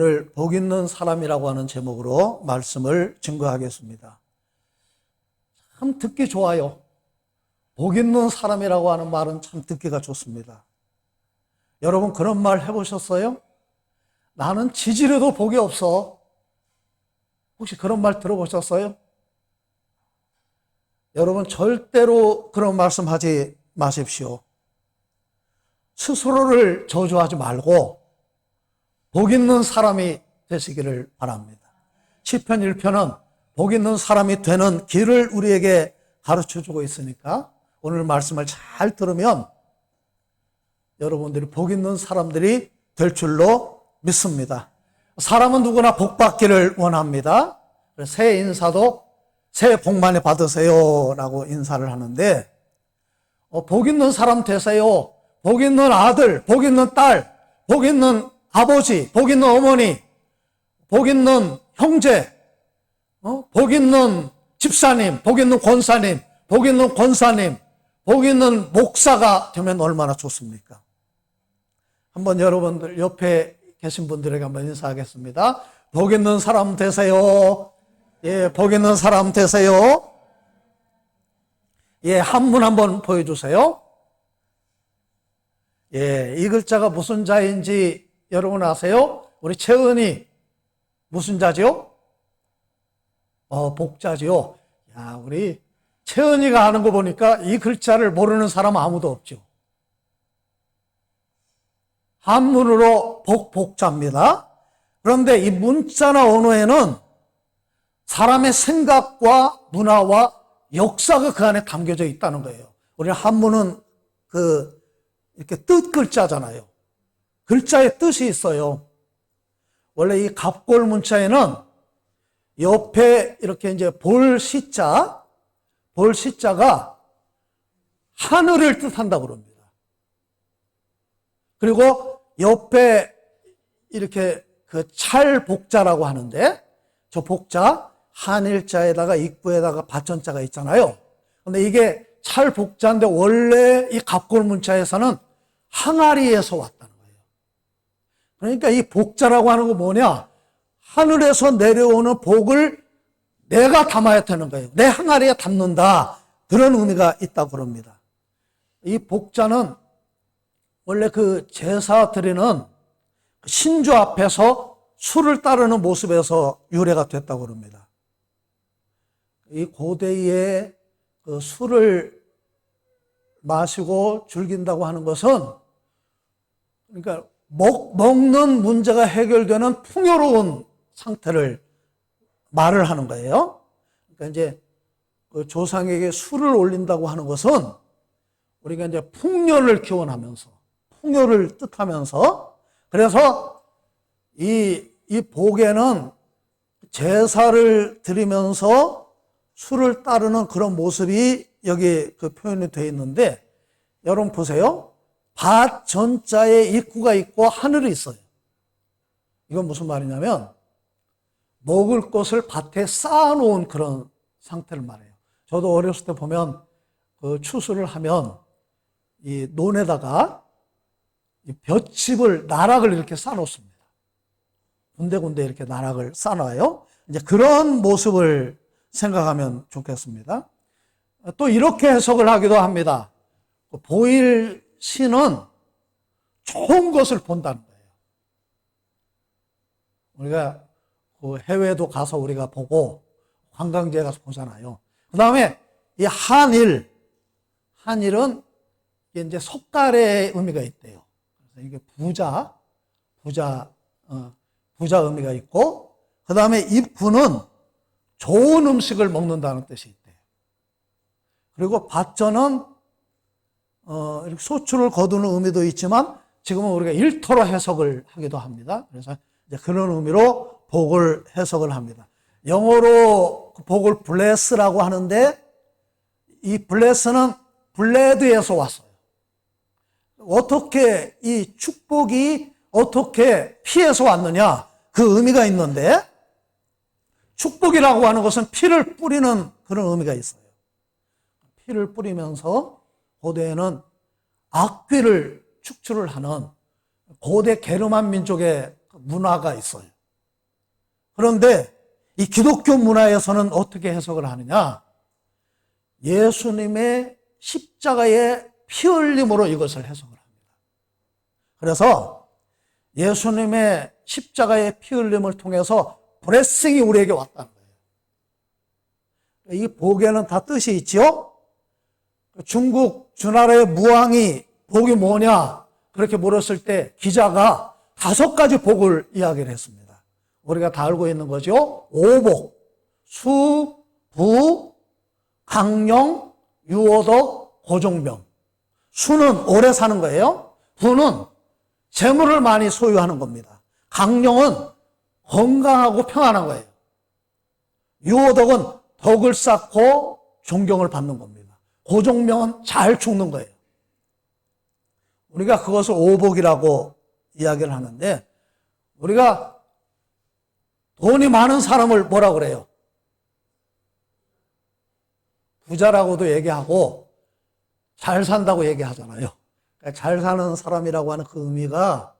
오늘 복 있는 사람이라고 하는 제목으로 말씀을 증거하겠습니다. 참 듣기 좋아요. 복 있는 사람이라고 하는 말은 참 듣기가 좋습니다. 여러분 그런 말 해보셨어요? 나는 지지려도 복이 없어. 혹시 그런 말 들어보셨어요? 여러분 절대로 그런 말씀하지 마십시오. 스스로를 저주하지 말고 복 있는 사람이 되시기를 바랍니다. 시편 1편은 복 있는 사람이 되는 길을 우리에게 가르쳐주고 있으니까 오늘 말씀을 잘 들으면 여러분들이 복 있는 사람들이 될 줄로 믿습니다. 사람은 누구나 복 받기를 원합니다. 새해 인사도 새해 복 많이 받으세요 라고 인사를 하는데 복 있는 사람 되세요. 복 있는 아들, 복 있는 딸, 복 있는 아버지, 복 있는 어머니, 복 있는 형제, 복 있는 집사님, 복 있는 권사님, 복 있는 권사님, 복 있는 목사가 되면 얼마나 좋습니까? 한번 여러분들 옆에 계신 분들에게 한번 인사하겠습니다. 복 있는 사람 되세요. 예, 복 있는 사람 되세요. 예, 한문 한번 보여주세요. 예, 이 글자가 무슨 자인지 여러분 아세요? 우리 채은이 무슨 자죠? 복자죠. 야, 우리 채은이가 하는 거 보니까 이 글자를 모르는 사람 아무도 없죠. 한문으로 복자입니다. 그런데 이 문자나 언어에는 사람의 생각과 문화와 역사가 그 안에 담겨져 있다는 거예요. 우리 한문은 이렇게 뜻 글자잖아요. 글자에 뜻이 있어요. 원래 이 갑골 문자에는 옆에 이렇게 이제 볼시자가 하늘을 뜻한다고 그럽니다. 그리고 옆에 이렇게 그 찰복자라고 하는데 저 복자 한일자에다가 입구에다가 받전자가 있잖아요. 근데 이게 찰복자인데 원래 이 갑골 문자에서는 항아리에서 왔다는 거예요. 그러니까 이 복자라고 하는 거 뭐냐? 하늘에서 내려오는 복을 내가 담아야 되는 거예요. 내 항아리에 담는다. 그런 의미가 있다고 그럽니다. 이 복자는 원래 그 제사 드리는 신주 앞에서 술을 따르는 모습에서 유래가 됐다고 그럽니다. 이 고대에 그 술을 마시고 즐긴다고 하는 것은 그러니까 먹는 문제가 해결되는 풍요로운 상태를 말을 하는 거예요. 그러니까 이제 그 조상에게 술을 올린다고 하는 것은 우리가 이제 풍년을 기원하면서 풍요를 뜻하면서 그래서 이 복에는 제사를 드리면서 술을 따르는 그런 모습이 여기 그 표현이 되어 있는데 여러분 보세요. 밭 전자에 입구가 있고 하늘이 있어요. 이건 무슨 말이냐면 먹을 것을 밭에 쌓아놓은 그런 상태를 말해요. 저도 어렸을 때 보면 그 추수를 하면 이 논에다가 이 볏짚을 나락을 이렇게 쌓아놓습니다. 군데군데 이렇게 나락을 쌓아놔요. 이제 그런 모습을 생각하면 좋겠습니다. 또 이렇게 해석을 하기도 합니다. 보일 신은 좋은 것을 본다는 거예요. 우리가 그 해외도 가서 우리가 보고 관광지에 가서 보잖아요. 그 다음에 이 한일은 이제 속달의 의미가 있대요. 그래서 이게 부자 의미가 있고, 그 다음에 입구는 좋은 음식을 먹는다는 뜻이 있대요. 그리고 밭전은 이렇게 소출을 거두는 의미도 있지만 지금은 우리가 일터로 해석을 하기도 합니다. 그래서 이제 그런 의미로 복을 해석을 합니다. 영어로 복을 bless라고 하는데 이 bless는 블레드에서 왔어요. 어떻게 이 축복이 어떻게 피에서 왔느냐 그 의미가 있는데 축복이라고 하는 것은 피를 뿌리는 그런 의미가 있어요. 피를 뿌리면서 고대에는 악귀를 축출을 하는 고대 게르만 민족의 문화가 있어요. 그런데 이 기독교 문화에서는 어떻게 해석을 하느냐? 예수님의 십자가의 피 흘림으로 이것을 해석을 합니다. 그래서 예수님의 십자가의 피 흘림을 통해서 블레싱이 우리에게 왔다는 거예요. 이 복에는 다 뜻이 있죠? 중국 주나라의 무왕이 복이 뭐냐? 그렇게 물었을 때 기자가 5가지 복을 이야기를 했습니다. 우리가 다 알고 있는 거죠. 오복, 수, 부, 강령, 유오덕, 고종명. 수는 오래 사는 거예요. 부는 재물을 많이 소유하는 겁니다. 강령은 건강하고 평안한 거예요. 유오덕은 덕을 쌓고 존경을 받는 겁니다. 고종명은 잘 죽는 거예요. 우리가 그것을 오복이라고 이야기를 하는데, 우리가 돈이 많은 사람을 뭐라 그래요? 부자라고도 얘기하고 잘 산다고 얘기하잖아요. 그러니까 잘 사는 사람이라고 하는 그 의미가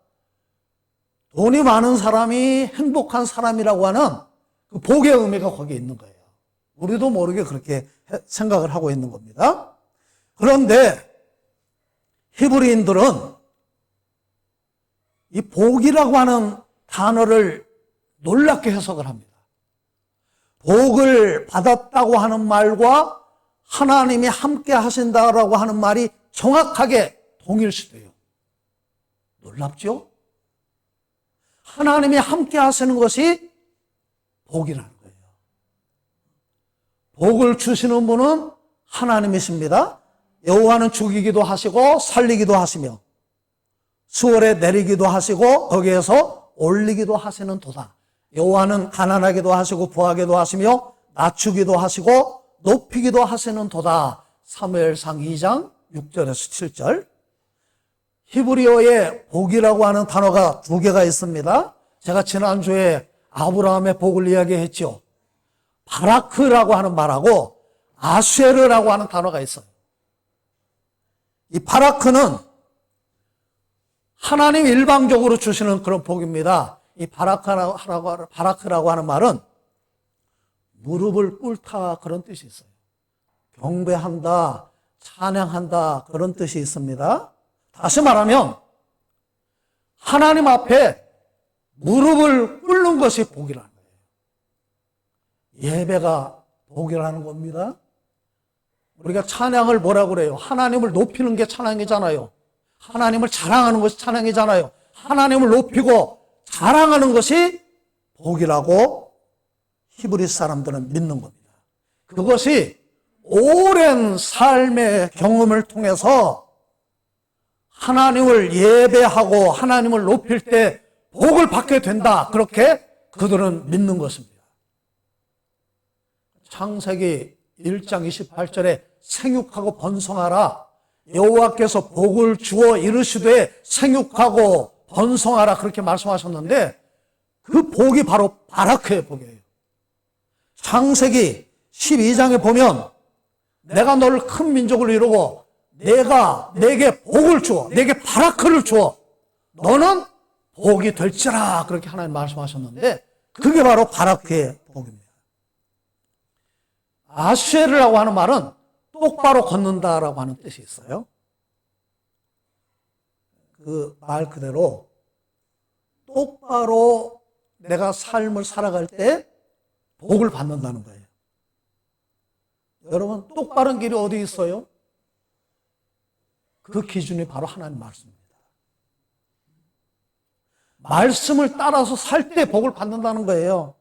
돈이 많은 사람이 행복한 사람이라고 하는 그 복의 의미가 거기에 있는 거예요. 우리도 모르게 그렇게 생각을 하고 있는 겁니다. 그런데 히브리인들은 이 복이라고 하는 단어를 놀랍게 해석을 합니다. 복을 받았다고 하는 말과 하나님이 함께 하신다라고 하는 말이 정확하게 동일시돼요. 놀랍죠? 하나님이 함께 하시는 것이 복이라는 거예요. 복을 주시는 분은 하나님이십니다. 여호와는 죽이기도 하시고 살리기도 하시며 수월에 내리기도 하시고 거기에서 올리기도 하시는 도다. 여호와는 가난하기도 하시고 부하기도 하시며 낮추기도 하시고 높이기도 하시는 도다. 사무엘상 2장 6절에서 7절. 히브리어에 복이라고 하는 단어가 2개가 있습니다. 제가 지난주에 아브라함의 복을 이야기했죠. 바라크라고 하는 말하고 아쉐르라고 하는 단어가 있어요. 이 바라크는 하나님 일방적으로 주시는 그런 복입니다. 이 바라크라고 하는 말은 무릎을 꿇다 그런 뜻이 있어요. 경배한다, 찬양한다 그런 뜻이 있습니다. 다시 말하면 하나님 앞에 무릎을 꿇는 것이 복이라는 거예요. 예배가 복이라는 겁니다. 우리가 찬양을 뭐라고 그래요? 하나님을 높이는 게 찬양이잖아요. 하나님을 자랑하는 것이 찬양이잖아요. 하나님을 높이고 자랑하는 것이 복이라고 히브리 사람들은 믿는 겁니다. 그것이 오랜 삶의 경험을 통해서 하나님을 예배하고 하나님을 높일 때 복을 받게 된다. 그렇게 그들은 믿는 것입니다. 창세기 1장 28절에 생육하고 번성하라. 여호와께서 복을 주어 이르시되 생육하고 번성하라 그렇게 말씀하셨는데 그 복이 바로 바라크의 복이에요. 창세기 12장에 보면 내가 너를 큰 민족을 이루고 내가 내게 복을 주어 내게 바라크를 주어 너는 복이 될지라 그렇게 하나님 말씀하셨는데 그게 바로 바라크의 복입니다. 아쉐르라고 하는 말은 똑바로 걷는다라고 하는 뜻이 있어요. 그 말 그대로 똑바로 내가 삶을 살아갈 때 복을 받는다는 거예요. 여러분, 똑바른 길이 어디 있어요? 그 기준이 바로 하나님 말씀입니다. 말씀을 따라서 살 때 복을 받는다는 거예요.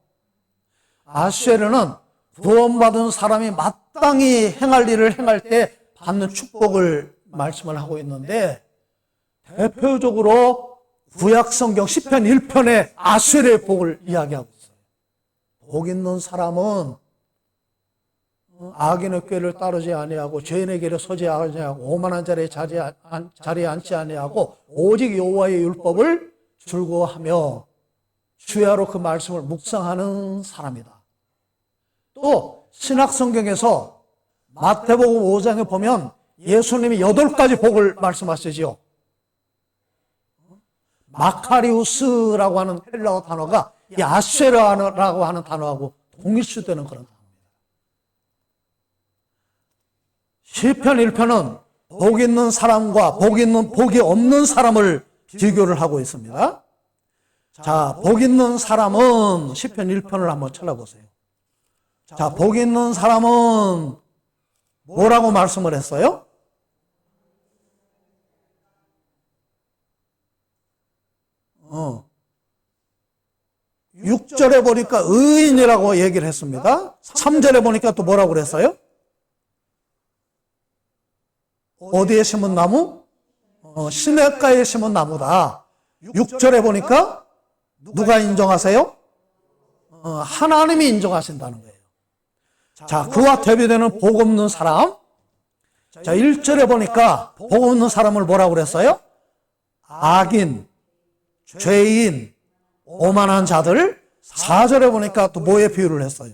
아쉐르는 구원받은 사람이 마땅히 행할 일을 행할 때 받는 축복을 말씀을 하고 있는데 대표적으로 구약성경 시편 1편에 아쉐르의 복을 이야기하고 있어요. 복 있는 사람은 악인의 꾀를 따르지 아니하고 죄인의 길에 서지 아니하고 오만한 자리에 앉지 아니하고 오직 여호와의 율법을 즐거워하며 주야로 그 말씀을 묵상하는 사람이다. 또 신약성경에서 마태복음 5장에 보면 예수님이 8가지 복을 말씀하시죠. 마카리우스라고 하는 헬라어 단어가 이 아쉐라라고 하는 단어하고 동일시되는 그런 단어입니다. 시편 1편은 복 있는 사람과 복이 없는 사람을 비교를 하고 있습니다. 자, 복 있는 사람은 시편 1편을 한번 찾아보세요. 자, 복 있는 사람은 뭐라고 말씀을 했어요? 6절에 보니까 의인이라고 얘기를 했습니다. 3절에 보니까 또 뭐라고 그랬어요? 어디에 심은 나무? 시냇가에 심은 나무다. 6절에 보니까 누가 인정하세요? 하나님이 인정하신다는 거예요. 자, 그와 대비되는 복 없는 사람. 자, 1절에 보니까 복 없는 사람을 뭐라고 그랬어요? 악인, 죄인, 오만한 자들. 4절에 보니까 또 뭐에 비유를 했어요?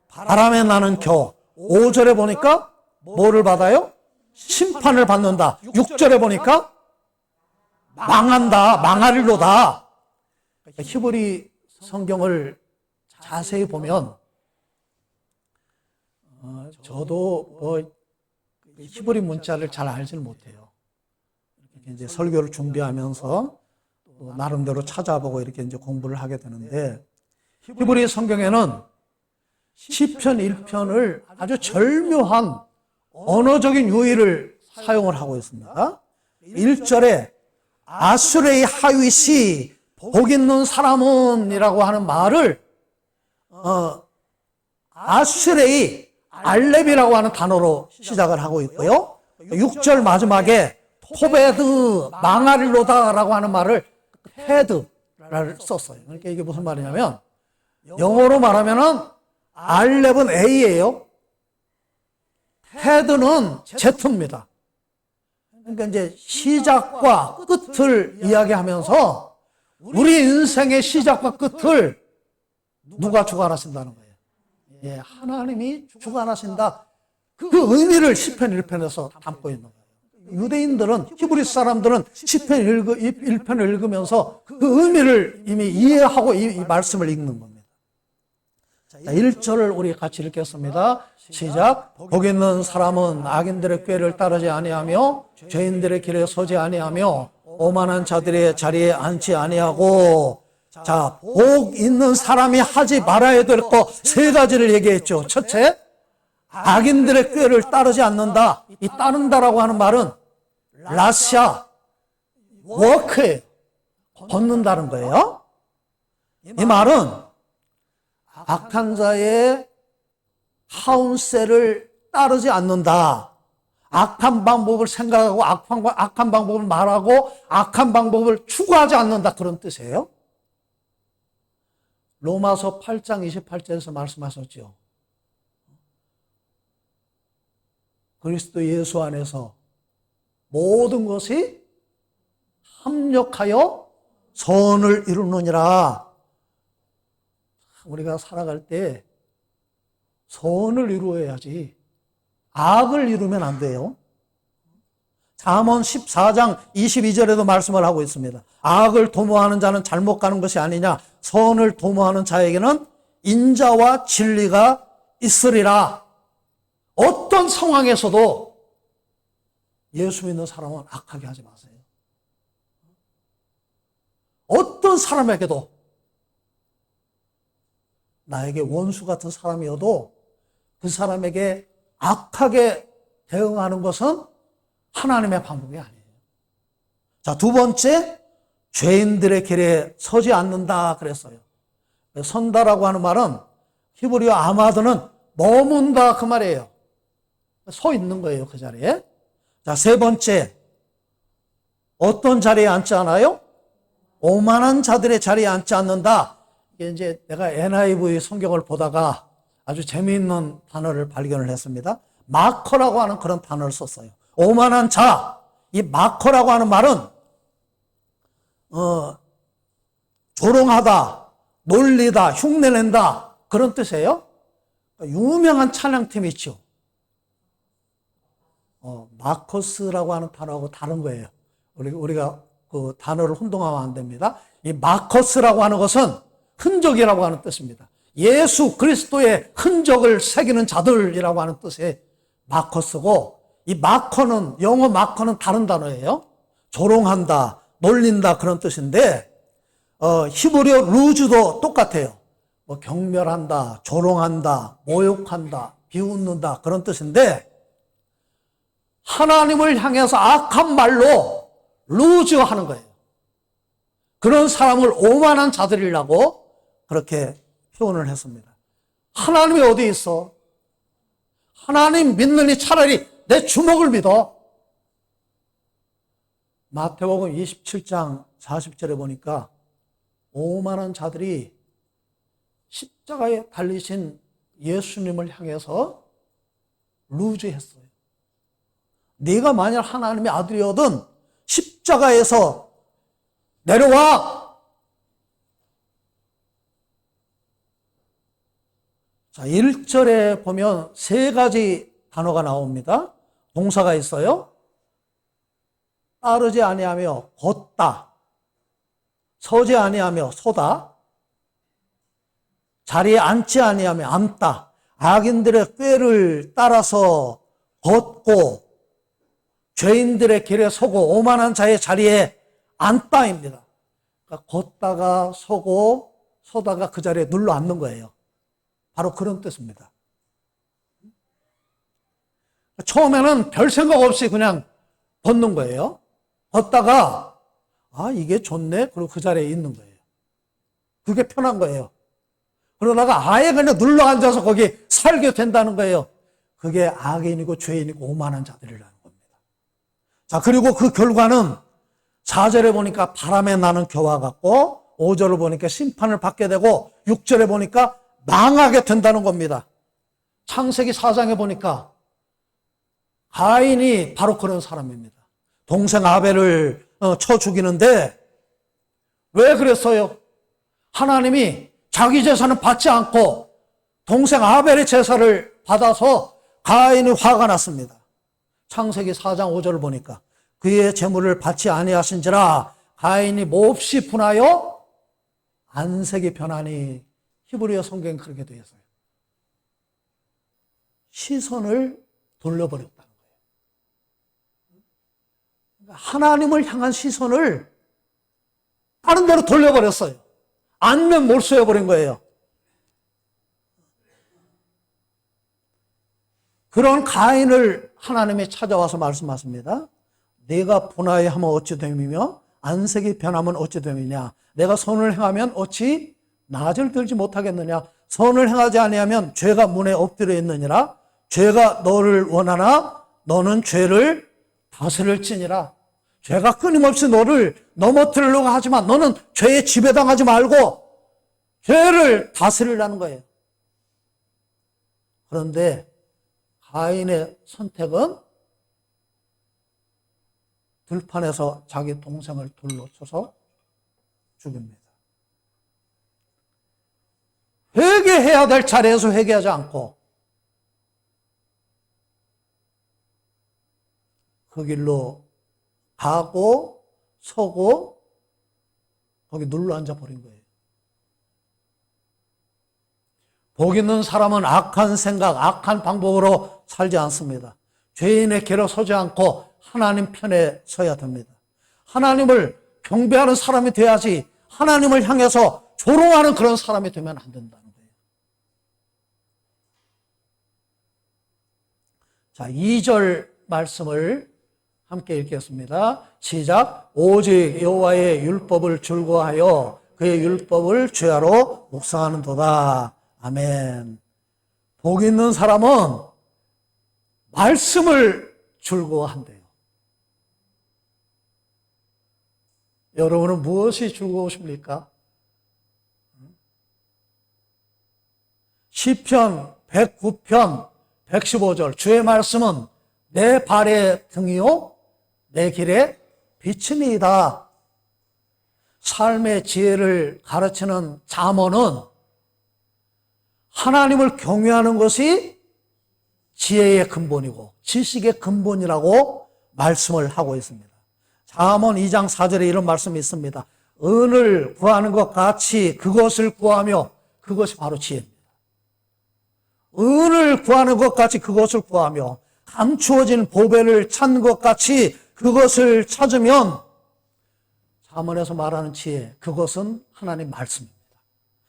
바람에 나는 겨. 5절에 보니까 뭐를 받아요? 심판을 받는다. 6절에 보니까 망한다, 망하리로다. 히브리 성경을 자세히 보면 저도 히브리 문자를 잘 알지는 못해요. 이제 설교를 준비하면서 또 나름대로 찾아보고 이렇게 이제 공부를 하게 되는데, 히브리 성경에는 시편 1편을 아주 절묘한 언어적인 유의를 사용을 하고 있습니다. 1절에 아수레의 하윗이 복 있는 사람은 이라고 하는 말을 아수레의 알렙이라고 하는 단어로 시작을 하고 있고요. 6절 마지막에 토베드 망하리로다 라고 하는 말을 헤드를 썼어요. 그러니까 이게 무슨 말이냐면, 영어로 말하면은 알렙은 A예요. 헤드는 Z입니다. 그러니까 이제 시작과 끝을 이야기하면서 우리 인생의 시작과 끝을 누가 주관하신다는 거예요. 예, 하나님이 주관하신다. 그 의미를 시편 1편에서 담고 있는 거예요. 유대인들은, 히브리 사람들은 시편 1편을 읽으면서 그 의미를 이미 이해하고 이 말씀을 읽는 겁니다. 자, 1절을 우리 같이 읽겠습니다. 시작. 복 있는 사람은 악인들의 꾀를 따르지 아니하며 죄인들의 길에 서지 아니하며 오만한 자들의 자리에 앉지 아니하고. 자, 복 있는 사람이 하지 말아야 될 거 세 가지를 얘기했죠. 첫째, 악인들의 꾀를 따르지 않는다. 이 따른다라고 하는 말은 라시아, 워크에 걷는다는 거예요. 이 말은 악한 자의 하운세를 따르지 않는다. 악한 방법을 생각하고 악한 방법을 말하고 악한 방법을 추구하지 않는다. 그런 뜻이에요. 로마서 8장 28절에서 말씀하셨죠. 그리스도 예수 안에서 모든 것이 합력하여 선을 이루느니라. 우리가 살아갈 때 선을 이루어야지 악을 이루면 안 돼요. 잠언 14장 22절에도 말씀을 하고 있습니다. 악을 도모하는 자는 잘못 가는 것이 아니냐. 선을 도모하는 자에게는 인자와 진리가 있으리라. 어떤 상황에서도 예수 믿는 사람은 악하게 하지 마세요. 어떤 사람에게도, 나에게 원수 같은 사람이어도 그 사람에게 악하게 대응하는 것은 하나님의 방법이 아니에요. 자, 두 번째, 죄인들의 길에 서지 않는다 그랬어요. 선다라고 하는 말은 히브리어 아마드는 머문다 그 말이에요. 서 있는 거예요, 그 자리에. 자, 세 번째, 어떤 자리에 앉지 않아요? 오만한 자들의 자리에 앉지 않는다. 이게 이제 내가 NIV 성경을 보다가 아주 재미있는 단어를 발견을 했습니다. 마커라고 하는 그런 단어를 썼어요. 오만한 자, 이 마커라고 하는 말은 조롱하다, 놀리다, 흉내낸다 그런 뜻이에요. 유명한 찬양팀이 있죠. 마커스라고 하는 단어하고 다른 거예요. 우리가 그 단어를 혼동하면 안 됩니다. 이 마커스라고 하는 것은 흔적이라고 하는 뜻입니다. 예수 그리스도의 흔적을 새기는 자들이라고 하는 뜻의 마커스고, 이 마커는, 영어 마커는 다른 단어예요. 조롱한다, 놀린다 그런 뜻인데, 히브리어 루즈도 똑같아요. 뭐 경멸한다, 조롱한다, 모욕한다, 비웃는다 그런 뜻인데, 하나님을 향해서 악한 말로 루즈하는 거예요. 그런 사람을 오만한 자들이라고 그렇게 표현을 했습니다. 하나님이 어디 있어? 하나님 믿느니 차라리 내 주먹을 믿어. 마태복음 27장 40절에 보니까 오만한 자들이 십자가에 달리신 예수님을 향해서 루즈했어요. 네가 만약 하나님의 아들이거든 십자가에서 내려와. 자, 1절에 보면 세 가지 단어가 나옵니다. 동사가 있어요. 따르지 아니하며 걷다, 서지 아니하며 서다, 자리에 앉지 아니하며 앉다. 악인들의 꾀를 따라서 걷고 죄인들의 길에 서고 오만한 자의 자리에 앉다입니다. 그러니까 걷다가 서고 서다가 그 자리에 눌러 앉는 거예요. 바로 그런 뜻입니다. 처음에는 별 생각 없이 그냥 걷는 거예요. 걷다가 이게 좋네. 그리고 그 자리에 있는 거예요. 그게 편한 거예요. 그러다가 아예 그냥 눌러 앉아서 거기 살게 된다는 거예요. 그게 악인이고 죄인이고 오만한 자들이라는 겁니다. 자, 그리고 그 결과는 4절에 보니까 바람에 나는 겨와 같고 5절을 보니까 심판을 받게 되고 6절에 보니까 망하게 된다는 겁니다. 창세기 4장에 보니까 가인이 바로 그런 사람입니다. 동생 아벨을 쳐 죽이는데 왜 그랬어요? 하나님이 자기 제사는 받지 않고 동생 아벨의 제사를 받아서 가인이 화가 났습니다. 창세기 4장 5절을 보니까 그의 제물을 받지 아니하신지라 가인이 몹시 분하여 안색이 변하니, 히브리어 성경에 그렇게 되어 있어요. 시선을 돌려버렸다는 거예요. 하나님을 향한 시선을 다른 데로 돌려버렸어요. 안면 몰수해버린 거예요. 그런 가인을 하나님이 찾아와서 말씀하십니다. 내가 분하여 하면 어찌 됨이며 안색이 변하면 어찌 됨이냐. 내가 선을 행하면 어찌 낯을 들지 못하겠느냐. 선을 행하지 아니하면 죄가 문에 엎드려 있느니라. 죄가 너를 원하나 너는 죄를 다스릴지니라. 죄가 끊임없이 너를 넘어뜨리려고 하지만 너는 죄에 지배당하지 말고 죄를 다스리라는 거예요. 그런데 가인의 선택은 들판에서 자기 동생을 돌로 쳐서 죽입니다. 회개해야 될 자리에서 회개하지 않고 그 길로 가고 서고 거기 눌러 앉아버린 거예요. 복 있는 사람은 악한 생각, 악한 방법으로 살지 않습니다. 죄인의 길에 서지 않고 하나님 편에 서야 됩니다. 하나님을 경배하는 사람이 돼야지 하나님을 향해서 조롱하는 그런 사람이 되면 안 된다는 거예요. 자, 2절 말씀을 함께 읽겠습니다. 시작. 오직 여호와의 율법을 즐거워하여 그의 율법을 죄하러 묵상하는도다. 아멘. 복 있는 사람은 말씀을 즐거워한대요. 여러분은 무엇이 즐거우십니까? 시편 109편 115절 주의 말씀은 내 발의 등이요 내 길에 빛이니이다. 삶의 지혜를 가르치는 잠언은 하나님을 경외하는 것이 지혜의 근본이고 지식의 근본이라고 말씀을 하고 있습니다. 잠언 2장 4절에 이런 말씀이 있습니다. 은을 구하는 것 같이 그것을 구하며 그것이 바로 지혜입니다. 은을 구하는 것 같이 그것을 구하며 감추어진 보배를 찾는 것 같이 그것을 찾으면 잠언에서 말하는 지혜, 그것은 하나님 말씀입니다.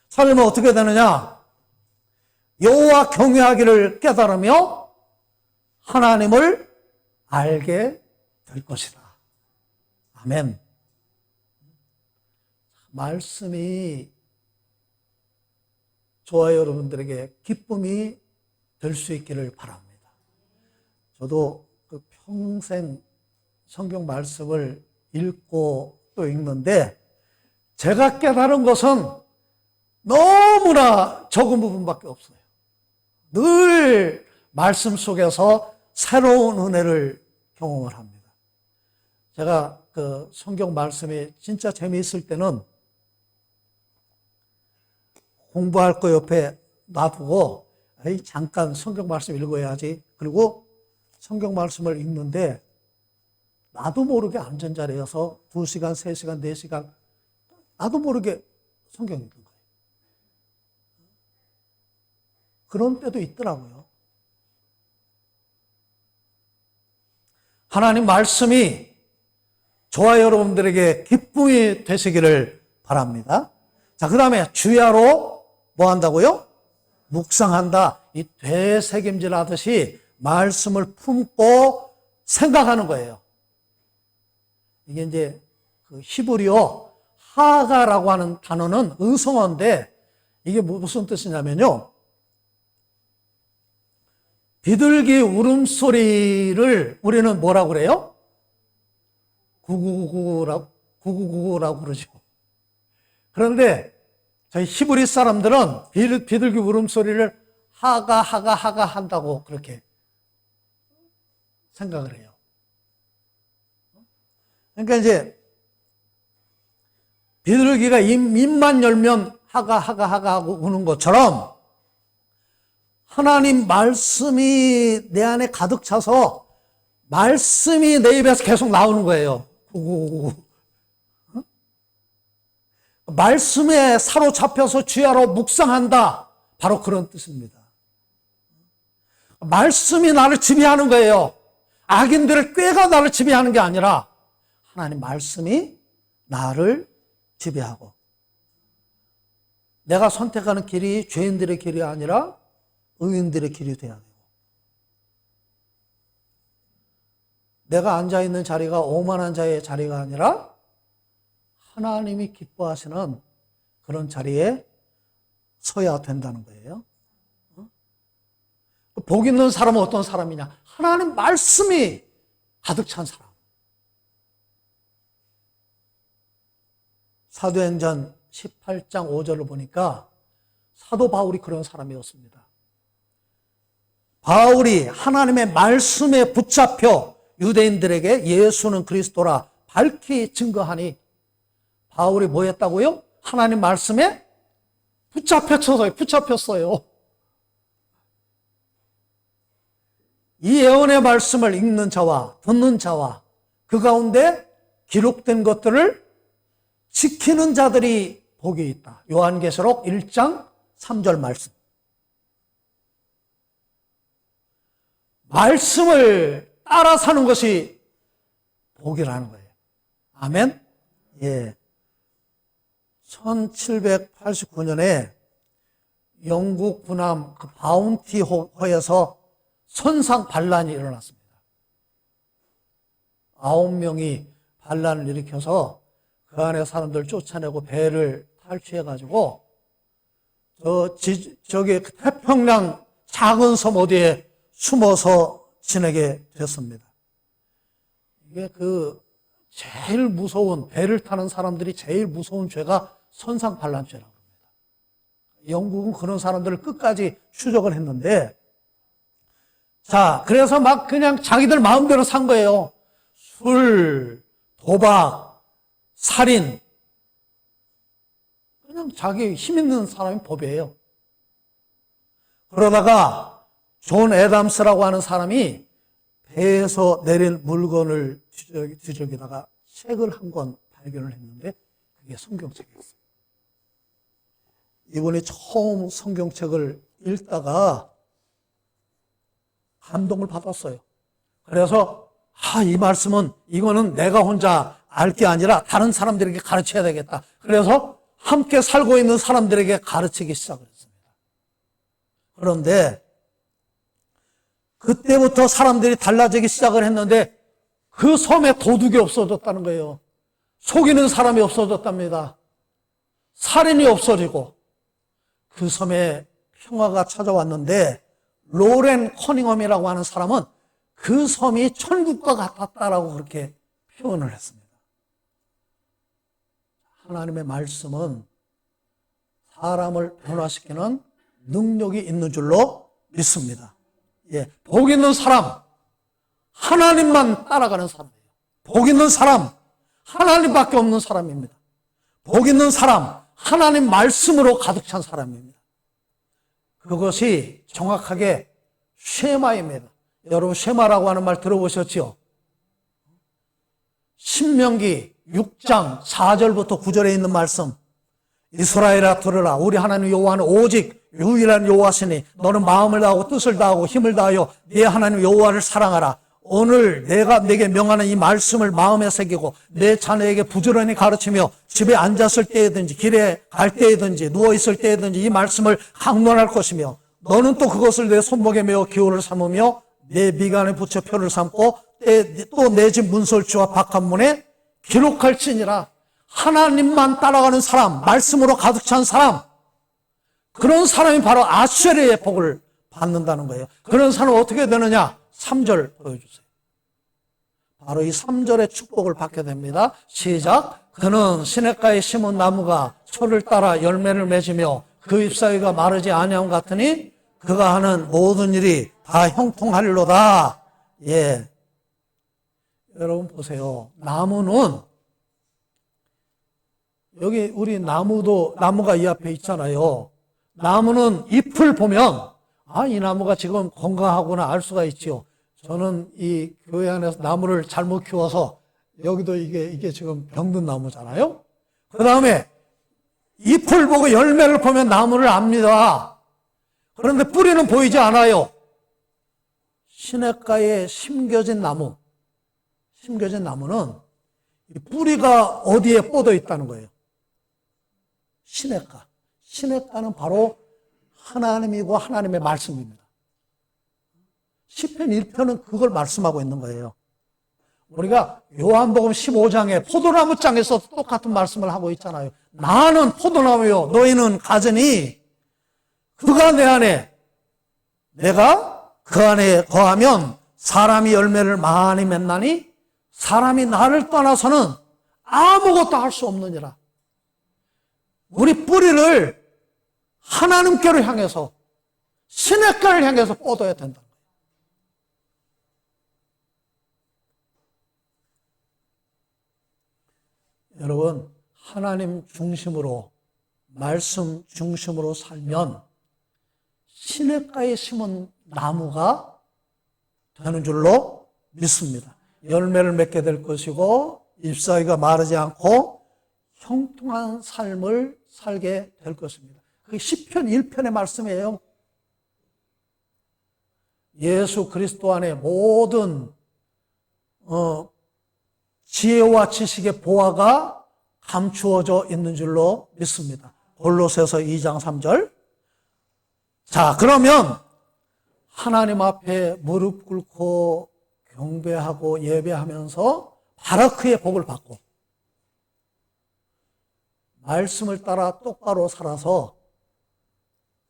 찾으면 어떻게 되느냐? 여호와 경외하기를 깨달으며 하나님을 알게 될 것이다. 아멘. 말씀이 저와 여러분들에게 기쁨이 될 수 있기를 바랍니다. 저도 그 평생 성경 말씀을 읽고 또 읽는데 제가 깨달은 것은 너무나 적은 부분밖에 없어요. 늘 말씀 속에서 새로운 은혜를 경험을 합니다. 제가 그 성경 말씀이 진짜 재미있을 때는 공부할 거 옆에 놔두고 잠깐 성경 말씀 읽어야지. 그리고 성경 말씀을 읽는데 나도 모르게 앉은 자리에서 2시간, 3시간, 4시간 나도 모르게 성경 읽는 거예요. 그런 때도 있더라고요. 하나님 말씀이 저와 여러분들에게 기쁨이 되시기를 바랍니다. 자, 그 다음에 주야로 뭐 한다고요? 묵상한다. 이 되새김질 하듯이 말씀을 품고 생각하는 거예요. 이게 이제 그 히브리어 하가라고 하는 단어는 의성어인데 이게 무슨 뜻이냐면요. 비둘기 울음소리를 우리는 뭐라고 그래요? 구구구구라고 그러죠. 그런데 저희 히브리 사람들은 비둘기 울음소리를 하가 한다고 그렇게 생각을 해요. 그러니까 이제 비둘기가 입만 열면 하가 하고 우는 것처럼 하나님 말씀이 내 안에 가득 차서 말씀이 내 입에서 계속 나오는 거예요. 말씀에 사로잡혀서 주야로 묵상한다. 바로 그런 뜻입니다. 말씀이 나를 지배하는 거예요. 악인들의 꾀가 나를 지배하는 게 아니라 하나님 말씀이 나를 지배하고 내가 선택하는 길이 죄인들의 길이 아니라 의인들의 길이 돼야 되고 내가 앉아있는 자리가 오만한 자의 자리가 아니라 하나님이 기뻐하시는 그런 자리에 서야 된다는 거예요. 복 있는 사람은 어떤 사람이냐? 하나님 말씀이 가득 찬 사람. 사도행전 18장 5절을 보니까 사도 바울이 그런 사람이었습니다. 바울이 하나님의 말씀에 붙잡혀 유대인들에게 예수는 그리스도라 밝히 증거하니 바울이 뭐 했다고요? 하나님 말씀에 붙잡혔어요. 이 예언의 말씀을 읽는 자와 듣는 자와 그 가운데 기록된 것들을 지키는 자들이 복이 있다. 요한계시록 1장 3절 말씀. 말씀을 따라 사는 것이 복이라는 거예요. 아멘? 예. 1789년에 영국 군함 그 바운티 호에서 선상 반란이 일어났습니다. 9명이 반란을 일으켜서 그 안에 사람들 쫓아내고 배를 탈취해가지고 저기 태평양 작은 섬 어디에 숨어서 지내게 됐습니다. 이게 그 제일 무서운 배를 타는 사람들이 제일 무서운 죄가 선상 반란죄라고 합니다. 영국은 그런 사람들을 끝까지 추적을 했는데 자, 그래서 막 그냥 자기들 마음대로 산 거예요. 술, 도박, 살인. 그냥 자기 힘 있는 사람이 법이에요. 그러다가 존 애담스라고 하는 사람이 배에서 내린 물건을 뒤적이다가 책을 한 권 발견을 했는데 그게 성경책이었어요. 이분이 처음 성경책을 읽다가 감동을 받았어요. 그래서 이 말씀은 이거는 내가 혼자 알 게 아니라 다른 사람들에게 가르쳐야 되겠다. 그래서 함께 살고 있는 사람들에게 가르치기 시작을 했습니다. 그런데 그때부터 사람들이 달라지기 시작을 했는데 그 섬에 도둑이 없어졌다는 거예요. 속이는 사람이 없어졌답니다. 살인이 없어지고 그 섬에 평화가 찾아왔는데 로렌 커닝엄이라고 하는 사람은 그 섬이 천국과 같았다라고 그렇게 표현을 했습니다. 하나님의 말씀은 사람을 변화시키는 능력이 있는 줄로 믿습니다. 복 있는 사람, 하나님만 따라가는 사람이에요. 복 있는 사람, 하나님밖에 없는 사람입니다. 복 있는 사람, 하나님 말씀으로 가득 찬 사람입니다. 그것이 정확하게 쉐마입니다. 여러분 쉐마라고 하는 말 들어보셨죠? 신명기 6장 4절부터 9절에 있는 말씀, 이스라엘아 들으라. 우리 하나님 여호와는 오직 유일한 여호와시니 너는 마음을 다하고 뜻을 다하고 힘을 다하여 네 하나님 여호와를 사랑하라. 오늘 내가 내게 명하는 이 말씀을 마음에 새기고 내 자녀에게 부지런히 가르치며 집에 앉았을 때이든지 길에 갈 때이든지 누워있을 때이든지 이 말씀을 강론할 것이며 너는 또 그것을 내 손목에 메어 기호를 삼으며 내 미간에 붙여 표를 삼고 또 내 집 문설주와 박한문에 기록할지니라. 하나님만 따라가는 사람, 말씀으로 가득 찬 사람, 그런 사람이 바로 아쉐르의 복을 받는다는 거예요. 그런 사람은 어떻게 되느냐? 3절 보여주세요. 바로 이 3절의 축복을 받게 됩니다. 시작. 그는 시냇가에 심은 나무가 철을 따라 열매를 맺으며 그 잎사귀가 마르지 아니함 같으니 그가 하는 모든 일이 다 형통하리로다. 여러분 보세요. 나무는 여기 우리 나무가 이 앞에 있잖아요. 나무는 잎을 보면 이 나무가 지금 건강하구나 알 수가 있지요. 저는 이 교회 안에서 나무를 잘못 키워서 여기도 이게 지금 병든 나무잖아요. 그 다음에 잎을 보고 열매를 보면 나무를 압니다. 그런데 뿌리는 보이지 않아요. 시냇가에 심겨진 나무는 이 뿌리가 어디에 뻗어 있다는 거예요. 시냇가는 바로 하나님이고 하나님의 말씀입니다. 시편 1편은 그걸 말씀하고 있는 거예요. 우리가 요한복음 15장에 포도나무 장에서 똑같은 말씀을 하고 있잖아요. 나는 포도나무요 너희는 가지니 그가 내 안에 내가 그 안에 거하면 사람이 열매를 많이 맺나니 사람이 나를 떠나서는 아무것도 할 수 없느니라. 우리 뿌리를 하나님께로 향해서 시냇가를 향해서 뻗어야 된다. 여러분, 하나님 중심으로 말씀 중심으로 살면 시냇가에 심은 나무가 되는 줄로 믿습니다. 열매를 맺게 될 것이고 잎사귀가 마르지 않고 형통한 삶을 살게 될 것입니다. 그게 시편 1편의 말씀이에요. 예수 그리스도 안에 모든 지혜와 지식의 보화가 감추어져 있는 줄로 믿습니다. 골로새서 2장 3절. 자, 그러면 하나님 앞에 무릎 꿇고 경배하고 예배하면서 바라크의 복을 받고 말씀을 따라 똑바로 살아서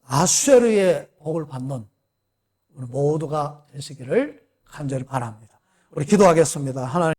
아쉐르의 복을 받는 우리 모두가 되시기를 간절히 바랍니다. 우리 기도하겠습니다. 하나님